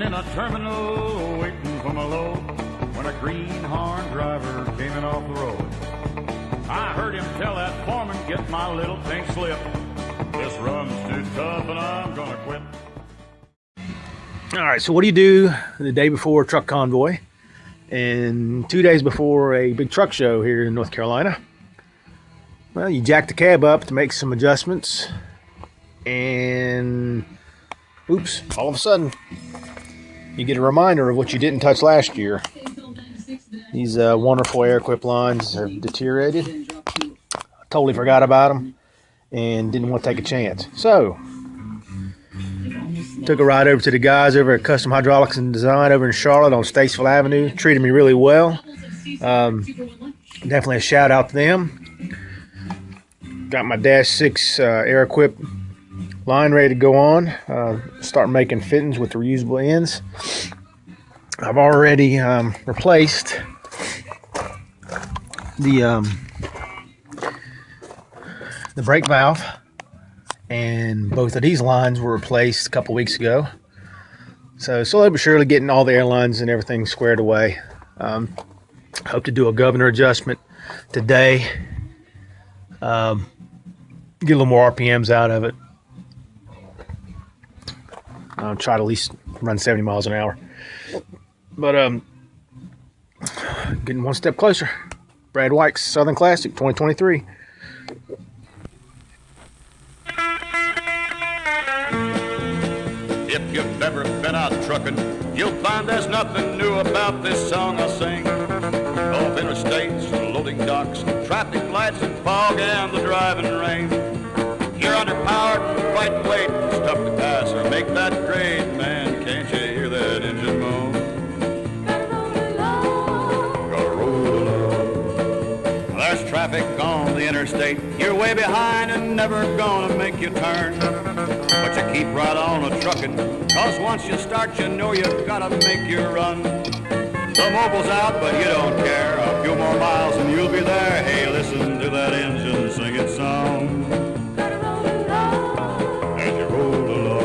in a terminal waiting for my load when a greenhorn driver came in off the road. I heard him tell that foreman, get my little pink slip. This run's too tough and I'm gonna quit. All right, so what do you do the day before a truck convoy and 2 days before a big truck show here in North Carolina? Well, you jack the cab up to make some adjustments, and oops, all of a sudden you get a reminder of what you didn't touch last year. These wonderful Air Equip lines have deteriorated. I totally forgot about them and didn't want to take a chance. So took a ride over to the guys over at Custom Hydraulics and Design over in Charlotte on Statesville Avenue. Treated me really well. Definitely a shout out to them. Got my Dash 6 Air Equip line ready to go on. Start making fittings with the reusable ends. I've already replaced the brake valve, and both of these lines were replaced a couple weeks ago. So slowly but surely getting all the air lines and everything squared away. Hope to do a governor adjustment today. Get a little more RPMs out of it. I'll try to at least run 70 miles an hour. But getting one step closer. Brad White's Southern Classic 2023. If you've ever been out trucking, you'll find there's nothing new about this song I sing. Of interstates and loading docks, traffic lights and fog and the driving rain. You're underpowered and fighting weight, it's tough to pass or make that grade. Man, can't you hear that engine moan? Gotta roll along. There's traffic on the interstate, you're way behind and never gonna make you turn. But you keep right on a trucking, cause once you start you know you've gotta make your run. The mobile's out but you don't care, a few more miles and you'll be there. Hey, listen to that engine sing its song as you roll along.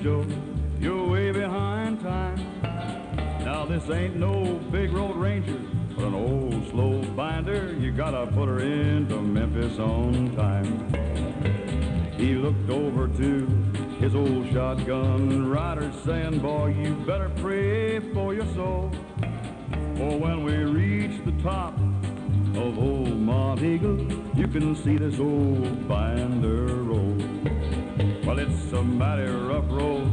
Joe, you're way behind time. Now this ain't no big road ranger, but an old slow binder. You gotta put her into Memphis on time. He looked over to his old shotgun rider, saying, boy, you better pray for your soul. For when we reach the top of old Mont Eagle, you can see this old binder roll. Well, it's a mighty rough road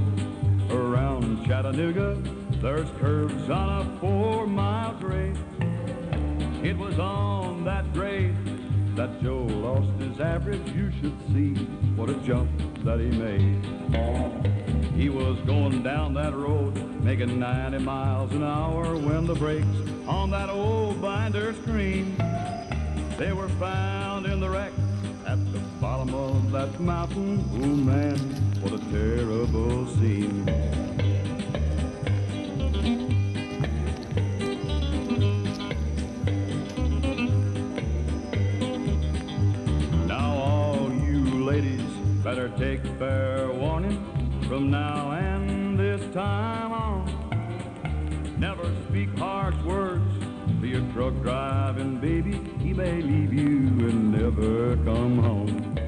around Chattanooga. There's curves on a 4-mile grade. It was on that grade that Joe lost his average. You should see what a jump that he made. He was going down that road making 90 miles an hour when the brakes on that old binder screamed. They were found in the wreck at the bottom of that mountain. Oh man, what a terrible scene. Now all you ladies better take fair warning from now and this time on. Never speak harsh words to your truck driving baby. He may leave you and never come home.